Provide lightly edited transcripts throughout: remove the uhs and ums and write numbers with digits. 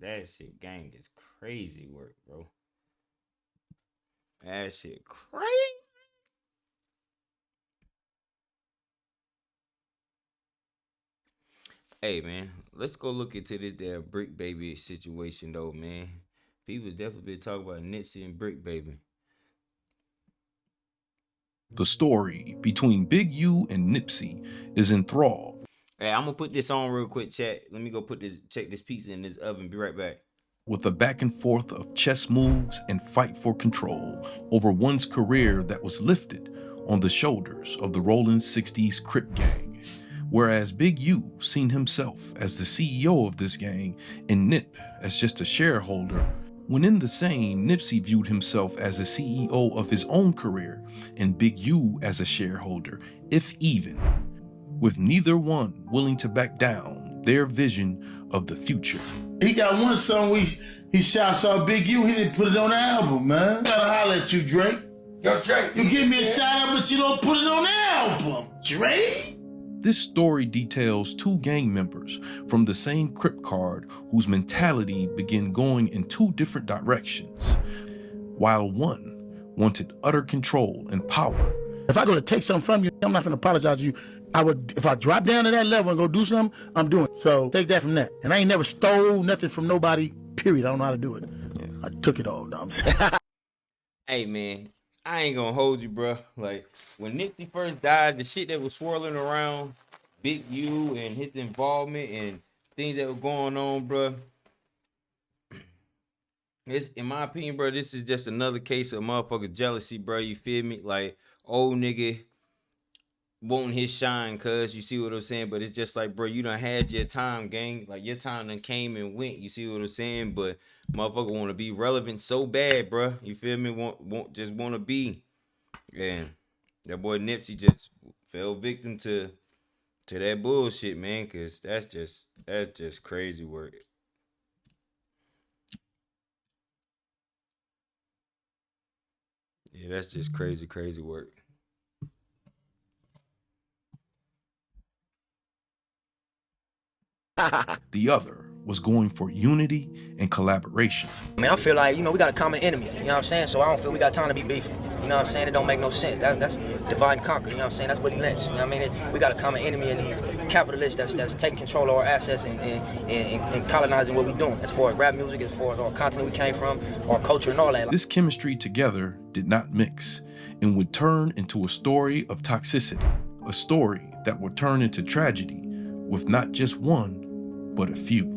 that shit, gang, is crazy work, bro. That shit crazy. Hey, man, let's go look into this damn Bricc baby situation, though, man. People definitely been talking about Nipsey and Bricc baby. The story between Big U and Nipsey is enthralled. Hey, I'm gonna put this on real quick, chat. Let me go check this pizza in this oven. Be right back. With a back and forth of chess moves and fight for control over one's career that was lifted on the shoulders of the Rollin 60's Crip gang. Whereas Big U seen himself as the CEO of this gang and Nip as just a shareholder. When in the same, Nipsey viewed himself as the CEO of his own career and Big U as a shareholder, if even, with neither one willing to back down their vision of the future. He got one song he shouts out Big U, he didn't put it on the album, man. Gotta holler at you, Drake. Yo, Drake. You give me a shout out, but you don't put it on the album, Drake. This story details two gang members from the same Crip card whose mentality began going in two different directions. While one wanted utter control and power. If I'm gonna take something from you, I'm not gonna apologize to you. If I drop down to that level and go do something, I'm doing it. So take that from that. And I ain't never stole nothing from nobody, period. I don't know how to do it. Yeah. I took it all, know what I'm saying? Hey, man, I ain't gonna hold you, bro. Like, when Nipsey first died, the shit that was swirling around Big U and his involvement and things that were going on, bro. It's, in my opinion, bro, this is just another case of motherfucker jealousy, bro. You feel me? Like, old nigga wanting his shine, cuz, you see what I'm saying? But it's just like, bro, you done had your time, gang. Like, your time done came and went, you see what I'm saying? But motherfucker want to be relevant so bad, bro. You feel me? Just want to be. And that boy Nipsey just fell victim to that bullshit, man, because that's just crazy work. Yeah, that's just crazy work. The other was going for unity and collaboration. Man, I feel like, we got a common enemy, you know what I'm saying? So I don't feel we got time to be beefing. You know what I'm saying? It don't make no sense. That's divide and conquer, you know what I'm saying? That's Willie Lynch, you know what I mean? We got a common enemy in these capitalists that's taking control of our assets and colonizing what we're doing, as far as rap music, as far as our continent we came from, our culture and all that. This chemistry together did not mix and would turn into a story of toxicity, a story that would turn into tragedy with not just one, but a few.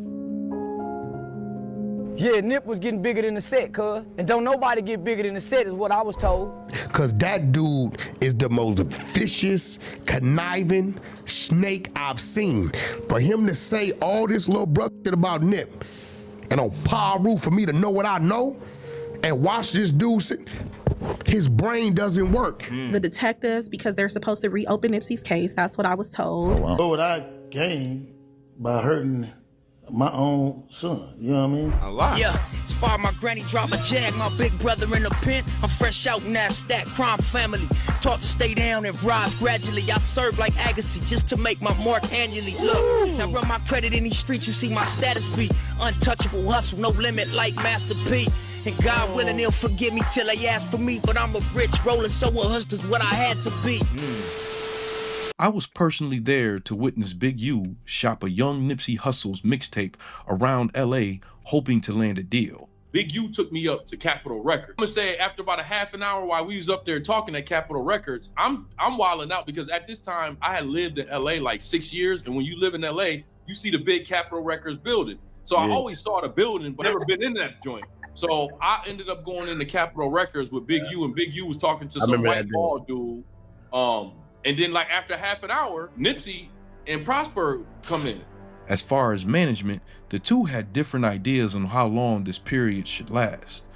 Yeah, Nip was getting bigger than the set, cuz. And don't nobody get bigger than the set is what I was told. Cause that dude is the most vicious, conniving snake I've seen. For him to say all this little brother shit about Nip, and on Paru for me to know what I know, and watch this dude sit, his brain doesn't work. The detectives, because they're supposed to reopen Nipsey's case, that's what I was told. Oh, wow. What would I gain by hurting my own son? You know what I mean? A lot. Yeah, as far as my granny drop a jag, my big brother in the pen. I'm fresh out in that stack, crime family. Taught to stay down and rise gradually. I serve like Agassi just to make my mark annually. Look, now run my credit in these streets, you see my status be untouchable, hustle, no limit like Master P. And God willing, he'll forgive me till they ask for me. But I'm a rich roller, so a hustler's what I had to be. I was personally there to witness Big U shop a young Nipsey Hussle's mixtape around LA, hoping to land a deal. Big U took me up to Capitol Records. I'm gonna say after about a half an hour while we was up there talking at Capitol Records, I'm wilding out because at this time I had lived in LA like 6 years, and when you live in LA, you see the big Capitol Records building. So I always saw the building, but never been in that joint. So I ended up going into Capitol Records with Big U, and Big U was talking to some white ball dude. And then like after half an hour, Nipsey and Prosper come in. As far as management, the two had different ideas on how long this period should last,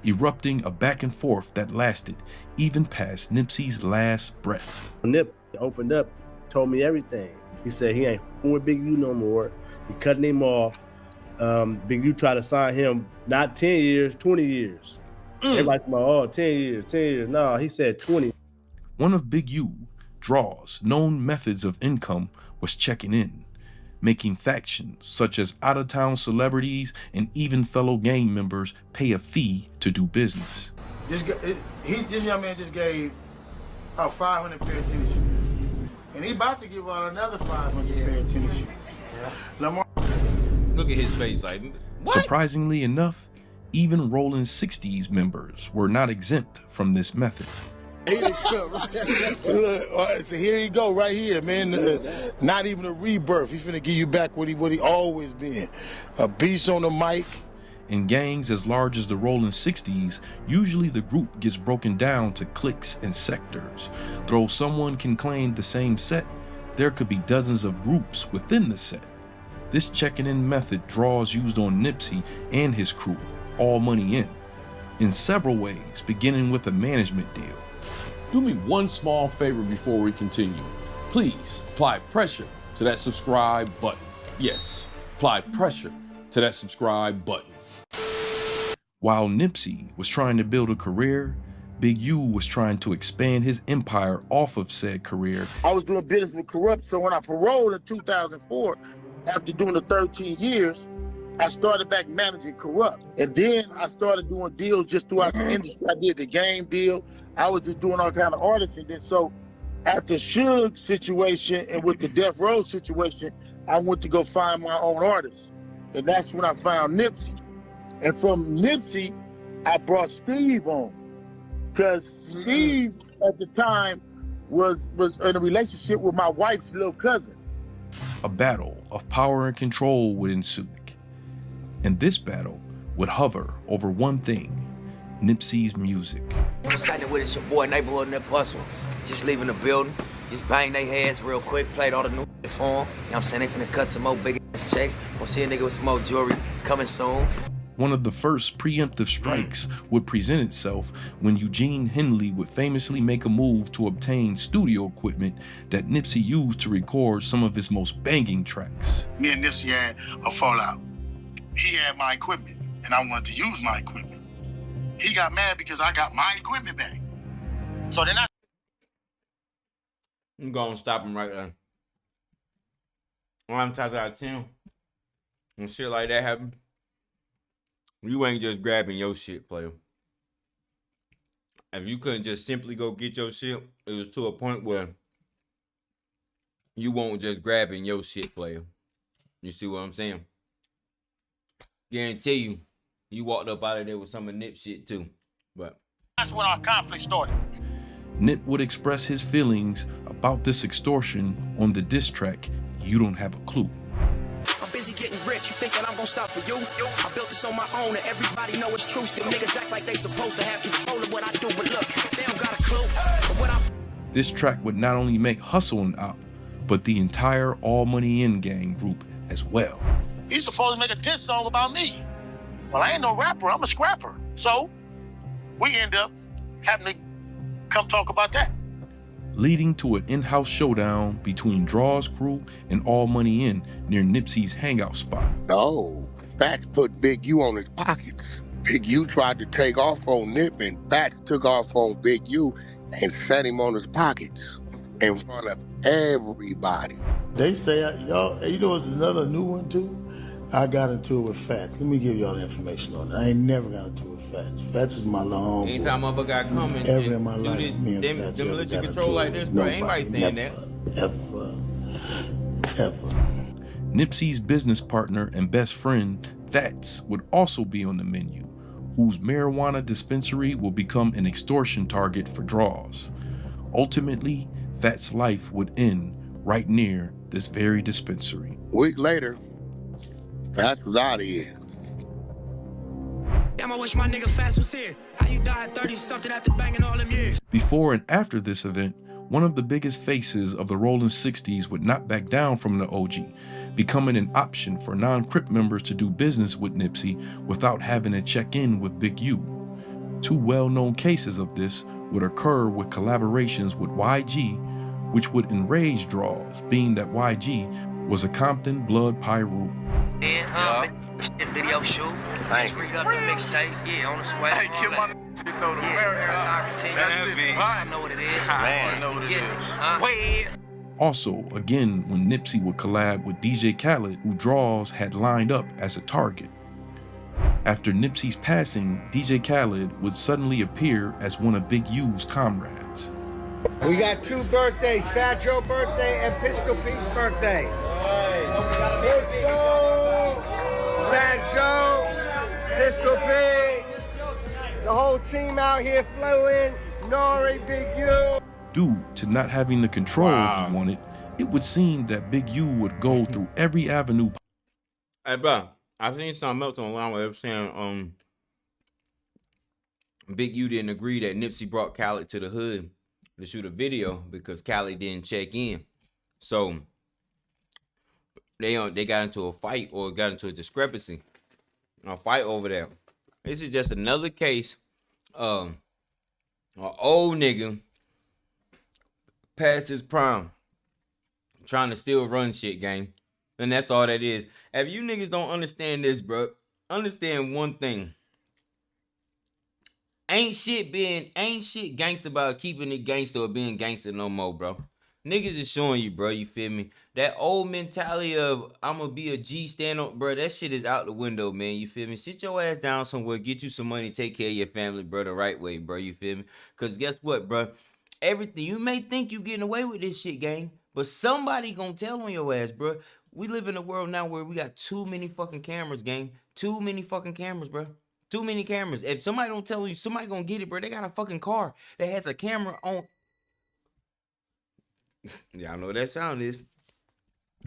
erupting a back and forth that lasted even past Nipsey's last breath. Nip opened up, told me everything. He said he ain't f***ing with Big U no more. He cutting him off. Big U tried to sign him not 10 years, 20 years. Everybody's about, oh, 10 years, 10 years. No, he said 20. One of Big U draws known methods of income was checking in. making factions such as out-of-town celebrities and even fellow gang members pay a fee to do business. This young man just gave out 500 pair of tennis shoes. And he about to give out another 500 pair of tennis shoes. Lamar. Look at his face like, what? Surprisingly enough, even Rollin 60's members were not exempt from this method. Look, so here you go, right here, man. Not even a rebirth. He finna give you back what he always been. A beast on the mic. In gangs as large as the Rollin 60's, usually the group gets broken down to cliques and sectors. Though someone can claim the same set, there could be dozens of groups within the set. This checking-in method draws used on Nipsey and his crew, all money in several ways, beginning with a management deal. Do me one small favor before we continue. Please apply pressure to that subscribe button. Yes, apply pressure to that subscribe button. While Nipsey was trying to build a career, Big U was trying to expand his empire off of said career. I was doing business with Corrupt, so when I paroled in 2004, after doing the 13 years, I started back managing Corrupt. And then I started doing deals just throughout the industry. I did the game deal. I was just doing all kind of artists. And then so after Suge situation and with the Death Row situation, I went to go find my own artists. And that's when I found Nipsey. And from Nipsey, I brought Steve on. Because Steve, at the time, was in a relationship with my wife's little cousin. A battle of power and control would ensue. And this battle would hover over one thing, Nipsey's music. What's happening with it? It's your boy, Neighborhood Nip Hussle. Just leaving the building, just bang their heads real quick, played all the new shit for them. You know what I'm saying? They finna cut some more big ass checks. Gonna see a nigga with some more jewelry coming soon. One of the first preemptive strikes would present itself when Eugene Henley would famously make a move to obtain studio equipment that Nipsey used to record some of his most banging tracks. Me and Nipsey had a fallout. He had my equipment, and I wanted to use my equipment. He got mad because I got my equipment back. So then I'm gonna stop him right there. 9 times out of 10, when shit like that happen, you ain't just grabbing your shit, player. If you couldn't just simply go get your shit, it was to a point where you won't just grabbing your shit, player. You see what I'm saying? Guarantee you, you walked up out of there with some of Nip shit too. But that's when our conflict started. Nip would express his feelings about this extortion on the diss track, You Don't Have a Clue. I'm busy getting rich, you think that I'm gonna stop for you? I built this on my own and everybody know it's true. Still niggas act like they supposed to have control of what I do, but look, they don't got a clue. But what This track would not only make Hussle an op, but the entire All Money In gang group as well. He's supposed to make a diss song about me. Well, I ain't no rapper, I'm a scrapper. So we end up having to come talk about that. Leading to an in-house showdown between Draw's crew and All Money In near Nipsey's hangout spot. No, Fats put Big U on his pockets. Big U tried to take off on Nip, and Fats took off on Big U and set him on his pockets in front of everybody. They say, y'all, you know, it's another new one too. I got into it with Fats. Let me give y'all the information on it. I ain't never got into it with Fats. Fats is my long anytime motherfucker got coming ever in my do life, this, me and them Fats religion control like this, bro. Anybody saying that? Ever. Nipsey's business partner and best friend, Fats, would also be on the menu, whose marijuana dispensary will become an extortion target for Draws. Ultimately, Fats' life would end right near this very dispensary. A week later, Fats was out of here. Damn, I wish my nigga Fats was here. How you died 30-something after banging all them years? Before and after this event, one of the biggest faces of the Rollin 60's would not back down from the OG, becoming an option for non-Crip members to do business with Nipsey without having to check in with Big U. Two well-known cases of this would occur with collaborations with YG, which would enrage Draws, being that YG was a Compton blood Pyru. Video shoot. Just read up the mixtape. Yeah, on the swag. Hey, kill my shit though. I know what it is. I know what it is. Also, again, when Nipsey would collab with DJ Khaled, who Draws had lined up as a target. After Nipsey's passing, DJ Khaled would suddenly appear as one of Big U's comrades. We got 2 birthdays, Fat Joe birthday and Pistol Pete's birthday. Pistol, Fat Joe, Pistol Pete, the whole team out here flew in, Nori, Big U. Due to not having the control he wanted, it would seem that Big U would go through every avenue. Hey, bro, I seen something else online where they were saying Big U didn't agree that Nipsey brought Khaled to the hood to shoot a video because Khaled didn't check in. So they got into a fight or got into a discrepancy, a fight over that. This is just another case of an old nigga past his prime trying to still run shit, gang. And that's all that is. If you niggas don't understand this, bro, understand one thing. Ain't shit gangster about keeping it gangster or being gangster no more, bro. Niggas is showing you, bro, you feel me? That old mentality of I'ma be a G stand up, bro, that shit is out the window, man, you feel me? Sit your ass down somewhere, get you some money, take care of your family, bro, the right way, bro, you feel me? Cause guess what, bro? Everything, you may think you getting away with this shit, gang, but somebody gonna tell on your ass, bro. We live in a world now where we got too many fucking cameras, gang. Too many fucking cameras, bro. Too many cameras. If somebody don't tell you, somebody gonna get it, bro. They got a fucking car that has a camera on. Y'all know what that sound is.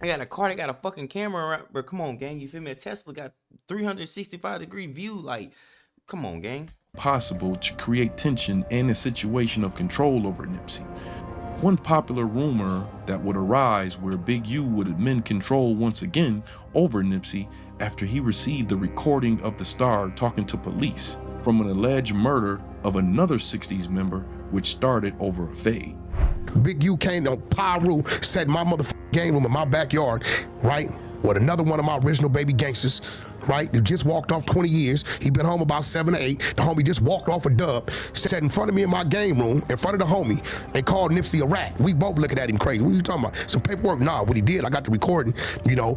I got a car that got a fucking camera around, bro. Come on, gang. You feel me? A Tesla got 365-degree view. Like, come on, gang. Possible to create tension and a situation of control over Nipsey. One popular rumor that would arise where Big U would admit control once again over Nipsey after he received the recording of the star talking to police from an alleged murder of another 60's member, which started over a fade. Big U came on Pyru, set my motherfucking game room in my backyard, right? With another one of my original baby gangsters, right? Who just walked off 20 years. He been home about 7 or 8. The homie just walked off a dub, sat in front of me in my game room, in front of the homie, and called Nipsey a rat. We both looking at him crazy. What are you talking about? Some paperwork? Nah, what he did, I got the recording, you know,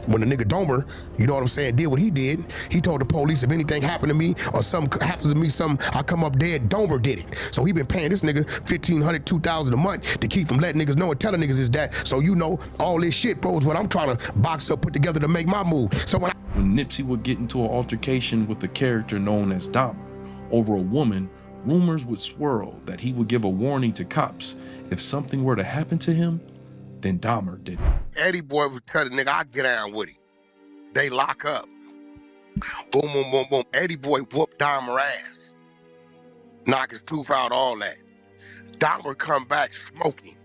when the nigga Domer, you know what I'm saying, did what he did. He told the police if anything happened to me or something happens to me, I come up dead, Domer did it. So he been paying this nigga $1,500, $2,000 a month to keep from letting niggas know and telling niggas is that. So you know, all this shit, bro, is what I'm trying to box up, put together to make my move. So when Nipsey would get into an altercation with a character known as Dom over a woman, rumors would swirl that he would give a warning to cops. If something were to happen to him, then Dahmer did it. Eddie Boy would tell the nigga, I get down with him. They lock up. Boom, boom, boom, boom. Eddie Boy whooped Dahmer ass. Knock his tooth out, all that. Dahmer come back smoking.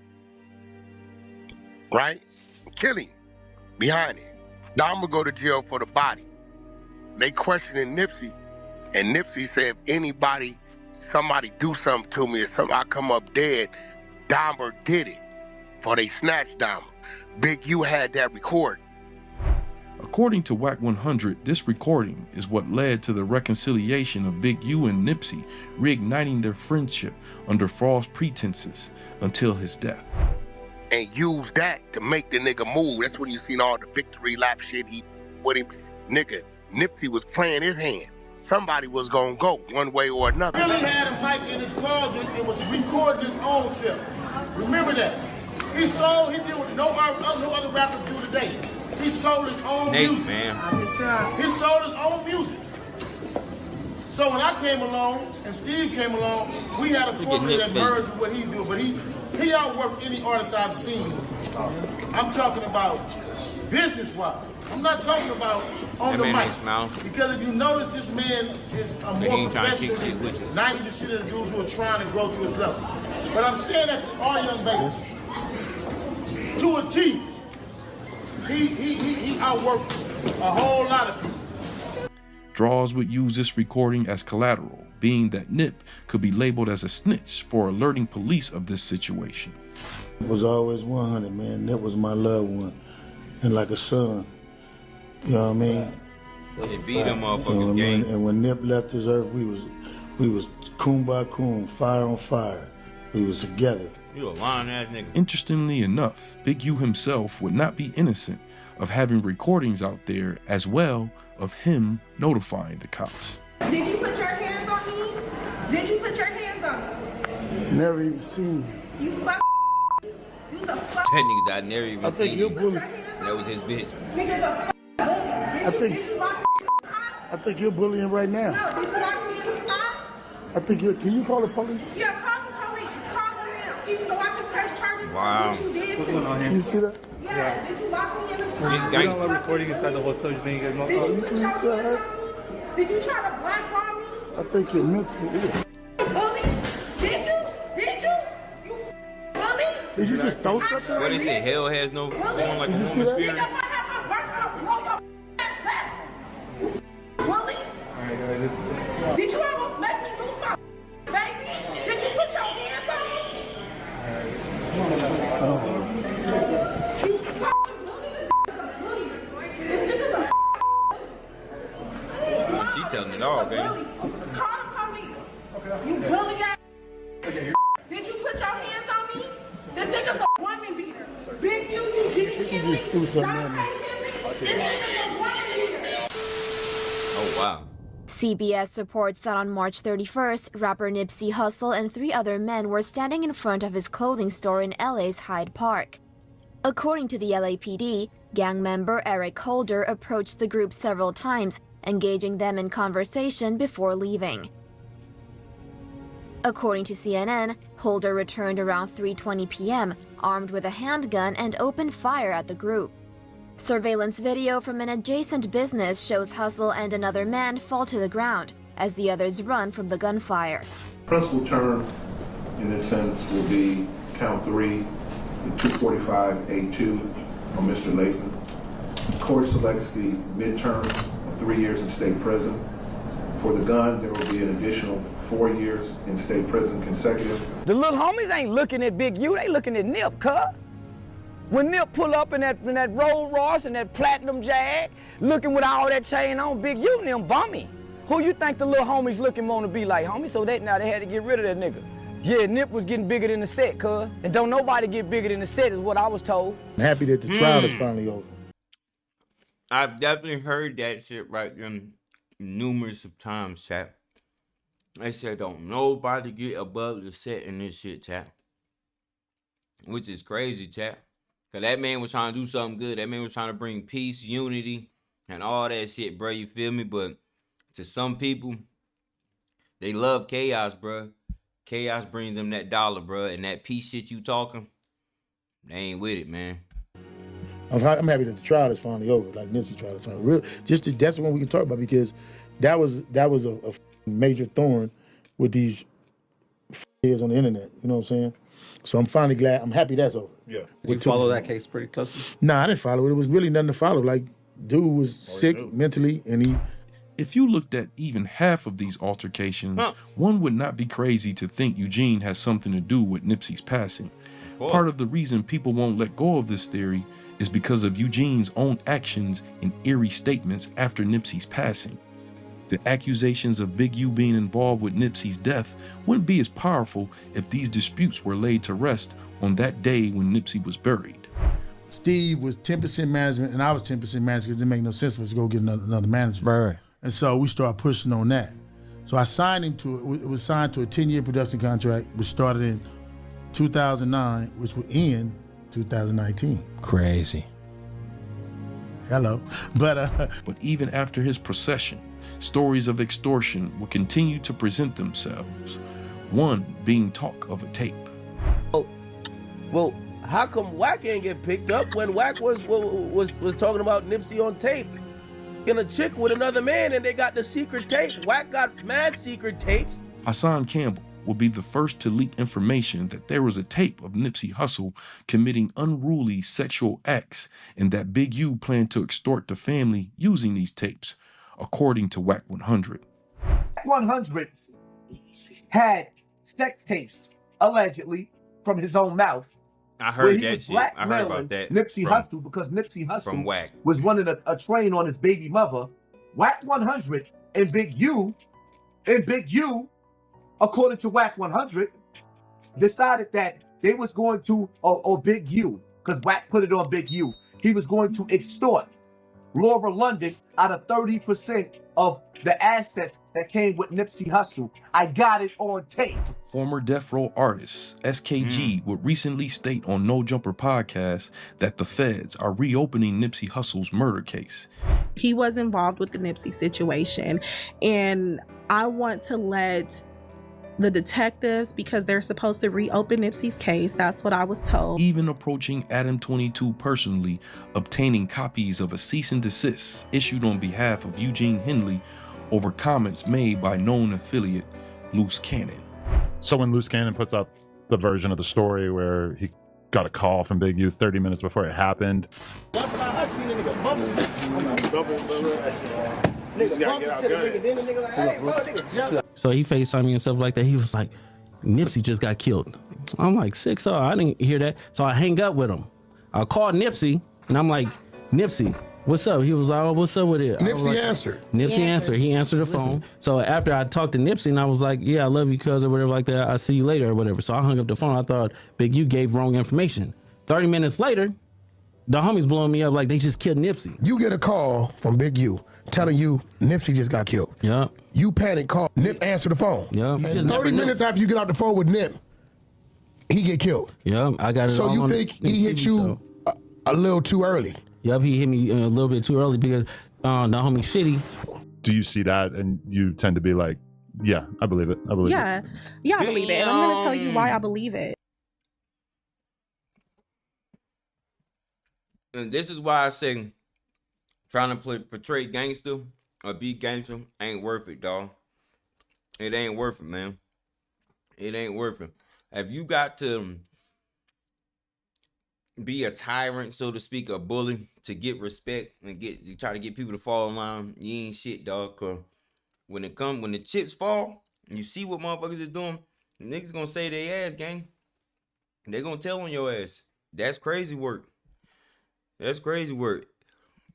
Right? Kill him. Behind him. Dahmer go to jail for the body. They questioning Nipsey, and Nipsey said, if somebody do something to me or something, I come up dead, Dahmer did it. For they snatched Dahmer. Big U had that recording. According to WAC 100, this recording is what led to the reconciliation of Big U and Nipsey, reigniting their friendship under false pretenses until his death. And use that to make the nigga move. That's when you seen all the victory lap shit he with him. Nigga, Nipsey was playing his hand. Somebody was gonna go one way or another. He really had a mic in his closet and was recording his own self. Remember that. He did what no other rappers do today. He sold his own music. Man. He sold his own music. So when I came along and Steve came along, we had a formula that merged with what he do. But he outworked any artist I've seen. I'm talking about business-wise. I'm not talking about on the mic. Because if you notice, this man is a more professional than 90% of the dudes who are trying to grow to his level. But I'm saying that to our young babies. To a T. He outworked a whole lot of people. Draws would use this recording as collateral, being that Nip could be labeled as a snitch for alerting police of this situation. It was always 100, man. Nip was my loved one, and like a son. You know what I mean? They beat him motherfuckers, gang. And when Nip left this earth, we was coon by coon, fire on fire. We was together. You a lying ass nigga. Interestingly enough, Big U himself would not be innocent of having recordings out there as well of him notifying the cops. Did you put your hands on me? Did you put your hands on me? Never even seen you. You fuck. You the fuck. That niggas I never even I think seen. you're bullying. That was his bitch. Niggas a bully. I think you're bullying right now. No, did you lock me in the spot? I think you. Can you call the police? Yeah, call the police. Call them now. Even so I can press charges Wow. for what you did to me. You see that? Yeah. Did you lock me in the spot? We don't Did recording inside the hotel. You think you guys know? you put your Please hands tell her. on me? Did you try to blackball me? I think you're mentally ill. Bully? Did you? Did you? You bully? Did you just throw something? What is it? Hell has no form like a Did you see woman's that? spirit. If I have my work, I'll blow your ass back. You bully? Did you almost make me lose my baby? Did you put your hands on me? You fucking bully. This nigga's a bully. This nigga's a She telling it all, baby. Call the police. You bully ass. Did you put your hands on me? This nigga's a woman beater. Big Eugene, Henley, Henley. This nigga's a woman beater. Oh, wow. CBS reports that on March 31st, rapper Nipsey Hussle and 3 other men were standing in front of his clothing store in LA's Hyde Park. According to the LAPD, gang member Eric Holder approached the group several times, engaging them in conversation before leaving. According to CNN, Holder returned around 3:20 p.m., armed with a handgun and opened fire at the group. Surveillance video from an adjacent business shows Hussle and another man fall to the ground as the others run from the gunfire. Principal term in this sentence will be count 3, the 245A2 on Mr. Latham. The court selects the midterm of 3 years in state prison. For the gun, there will be an additional 4 years in state prison consecutive. The little homies ain't looking at Big U, they looking at Nip, cuz. When Nip pull up in that Rolls Royce and that platinum Jag, looking with all that chain on, Big U and them bummy. Who you think the little homies looking want to be like, homie? So that now they had to get rid of that nigga. Yeah, Nip was getting bigger than the set, cuz. And don't nobody get bigger than the set is what I was told. I'm happy that the trial is finally over. I've definitely heard that shit right them numerous of times, chat. They said don't nobody get above the set in this shit, chat. Which is crazy, chat. Cause that man was trying to do something good. That man was trying to bring peace, unity, and all that shit, bro. You feel me? But to some people, they love chaos, bro. Chaos brings them that dollar, bro. And that peace shit you talking, they ain't with it, man. I'm happy that the trial is finally over. Like Nipsey trial is finally real. That's the one we can talk about because that was a major thorn with these years on the internet. You know what I'm saying? So I'm finally glad. I'm happy that's over. Yeah. Did you follow that case pretty closely? Nah, I didn't follow it. It was really nothing to follow. Like, dude was sick mentally, and he. If you looked at even half of these altercations, one would not be crazy to think Eugene has something to do with Nipsey's passing. Part of the reason people won't let go of this theory is because of Eugene's own actions and eerie statements after Nipsey's passing. The accusations of Big U being involved with Nipsey's death wouldn't be as powerful if these disputes were laid to rest on that day when Nipsey was buried. Steve was 10% management, and I was 10% management because it didn't make no sense for us to go get another manager. Right. And so we started pushing on that. So I signed him to it. It was signed to a 10-year production contract, which started in 2009, which would end 2019. Crazy. Hello. But even after his procession, stories of extortion would continue to present themselves, one being talk of a tape. Well, how come Wack ain't get picked up when Wack was talking about Nipsey on tape? And a chick with another man and they got the secret tape. Wack got mad secret tapes. Hassan Campbell will be the first to leak information that there was a tape of Nipsey Hussle committing unruly sexual acts and that Big U planned to extort the family using these tapes, according to Wack 100. 100 had sex tapes, allegedly, from his own mouth. I heard that shit. I heard about that. Nipsey Hussle, because Nipsey Hussle from Wack was running a train on his baby mother. Wack 100 and Big U, according to Wack 100, decided that they was going to, or Big U, because Wack put it on Big U, he was going to extort Laura London out of 30% of the assets that came with Nipsey Hussle. I got it on tape. Former Death Row artist SKG would recently state on No Jumper podcast that the feds are reopening Nipsey Hussle's murder case. He was involved with the Nipsey situation, and I want to let the detectives, because they're supposed to reopen Nipsey's case, that's what I was told. Even approaching Adam 22 personally, obtaining copies of a cease and desist issued on behalf of Eugene Henley over comments made by known affiliate Loose Cannon. So when Loose Cannon puts up the version of the story where he got a call from Big U 30 minutes before it happened. I seen a nigga bubble. Nigga bump to the nigga, then the nigga like, hey, bro, nigga jump. So he FaceTimed me and stuff like that. He was like, Nipsey just got killed. I'm like, sick, so I didn't hear that. So I hang up with him. I called Nipsey and I'm like, Nipsey, what's up? He was like, oh, what's up with it? Nipsey answered. Nipsey answered. He answered the phone. So after I talked to Nipsey and I was like, yeah, I love you, cuz, or whatever like that. I'll see you later or whatever. So I hung up the phone. I thought Big U gave wrong information. 30 minutes later, the homies blowing me up like they just killed Nipsey. You get a call from Big U telling you Nipsey just got killed. Yeah. You panic call. Nip answer the phone. Yeah. 30 minutes after you get off the phone with Nip, he get killed. Yeah. I got it. So you think he hit you a little too early? Yep. He hit me a little bit too early because the homie Shitty. Do you see that and you tend to be like, yeah, I believe it. I believe it. Yeah, I believe it. And I'm going to tell you why I believe it. And this is why I say trying to portray gangster or be gangster ain't worth it, dog. It ain't worth it, man. It ain't worth it. If you got to be a tyrant, so to speak, a bully to get respect and you try to get people to fall in line, you ain't shit, dog. Cause when the chips fall, and you see what motherfuckers is doing, niggas gonna say they ass, gang. They gonna tell on your ass. That's crazy work. That's crazy work.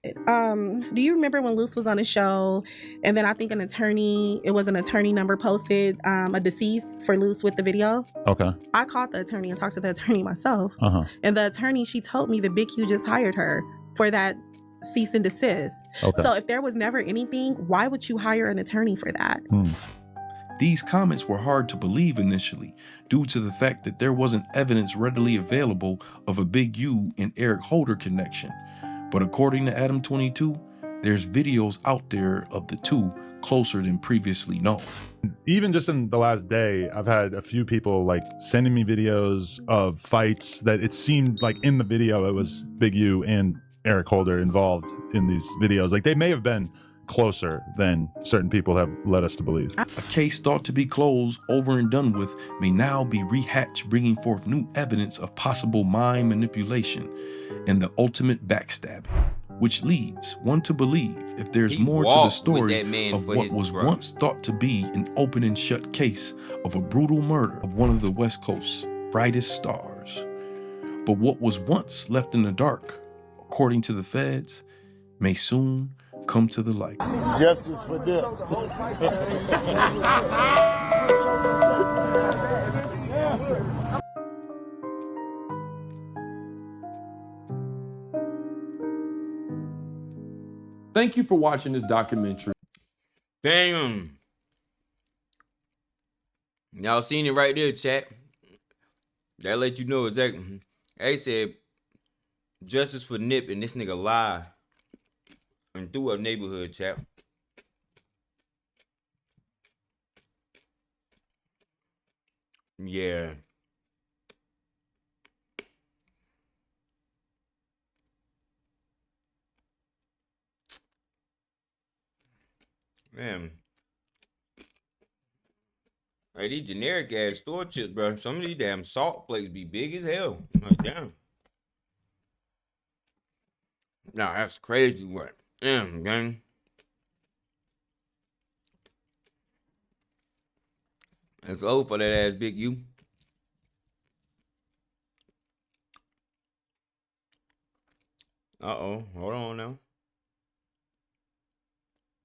Do you remember when Luce was on the show and then I think an attorney number posted a deceased for Luce with the video? Okay. I called the attorney and talked to the attorney myself. And the attorney, she told me that Big U just hired her for that cease and desist. Okay. So if there was never anything, why would you hire an attorney for that? These comments were hard to believe initially due to the fact that there wasn't evidence readily available of a Big U and Eric Holder connection. But according to Adam 22, there's videos out there of the two closer than previously known. Even just in the last day, I've had a few people like sending me videos of fights that it seemed like in the video it was Big U and Eric Holder involved in these videos. Like they may have been closer than certain people have led us to believe. A case thought to be closed, over and done with, may now be rehatched, bringing forth new evidence of possible mind manipulation and the ultimate backstabbing, which leaves one to believe if there's more to the story of what was once thought to be an open and shut case of a brutal murder of one of the West Coast's brightest stars. But what was once left in the dark, according to the feds, may soon come to the light. Justice for them. Thank you for watching this documentary. Bam. Y'all seen it right there, chat. That let you know exactly. They said justice for Nip, and this nigga lied and through a neighborhood, chat. Yeah. Man. Like these generic ass store chips, bro. Some of these damn salt flakes be big as hell. Like, damn. Nah, that's crazy work. Damn, gang. It's over for that ass Big U. Uh-oh. Hold on now.